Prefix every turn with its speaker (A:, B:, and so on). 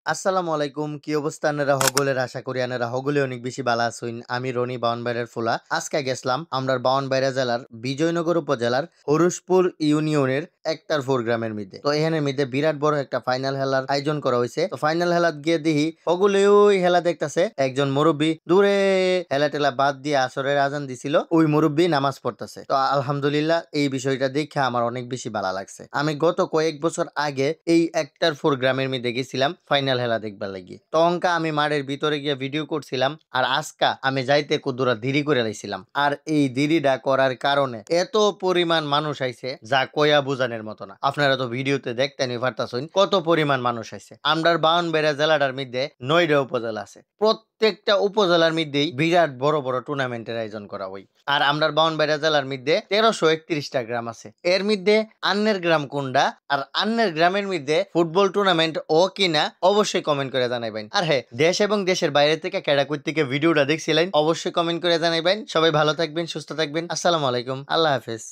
A: আসসালামু আলাইকুম কি অবস্থা আপনারা হগলের আশা করি আপনারা হগলে অনেক বেশি ভালো আছেন আমি রনি বাউনবাড়ির ফুলা আজকে গেছলাম আমরা বাউনবাড়িয়া জেলার বিজয়নগর উপজেলার হরুশপুর ইউনিয়নের একটার গ্রামের মধ্যে তো এখানে মধ্যে বিরাট বড় একটা ফাইনাল খেলার আয়োজন করা হয়েছে তো ফাইনাল খেলাত গিয়ে দেখি হগলে ওই খেলা দেখতেছে একজন মুরব্বী দূরে হেলা টেলা বাদ দিয়ে আসরের আজান দিছিল ওই মুরব্বী নামাজ পড়তেছে তো আলহামদুলিল্লাহ এই বিষয়টা দেখে আমার অনেক বেশি ভালো লাগছে আমি গত কয়েক বছর আগে এই একটার গ্রামের মধ্যে গেছিলাম ফাইনাল খেলা দেখবার লাগি তো অঙ্কা আমি মাঠের ভিতরে গিয়ে ভিডিও করছিলাম আর আজকা আমি যাইতে কুদুরা দেরি করে লাইছিলাম আর এই দেরিটা করার কারণে এত পরিমাণ মানুষ আইছে যা কয়া বুঝানোর মতো না আপনারা তো ভিডিওতে দেখতেনই পারতাছেন কত পরিমাণ মানুষ আইছে আমরার বাউনবাড়িয়া জেলাটার মধ্যে 9টা উপজেলা আছে প্রত্যেকটা উপজেলার মধ্যেই বিরাট বড় বড় টুর্নামেন্টের আয়োজন করা হয় আর আমরার বাউনবাড়িয়া জেলার মধ্যে 1331টা গ্রাম আছে এর মধ্যে আন্নের গ্রাম কোনটা আর আন্নের গ্রামের মধ্যে ফুটবল টুর্নামেন্ট ও কিনা অবশ্যই কমেন্ট করে জানাইবেন আর হ্যাঁ দেশ এবং দেশের বাইরে থেকে কেডা কই থেকে ভিডিওটা দেখছিলেন অবশ্যই কমেন্ট করে জানাইবেন সবাই ভালো থাকবেন সুস্থ থাকবেন আসসালামু আলাইকুম আল্লাহ হাফেজ।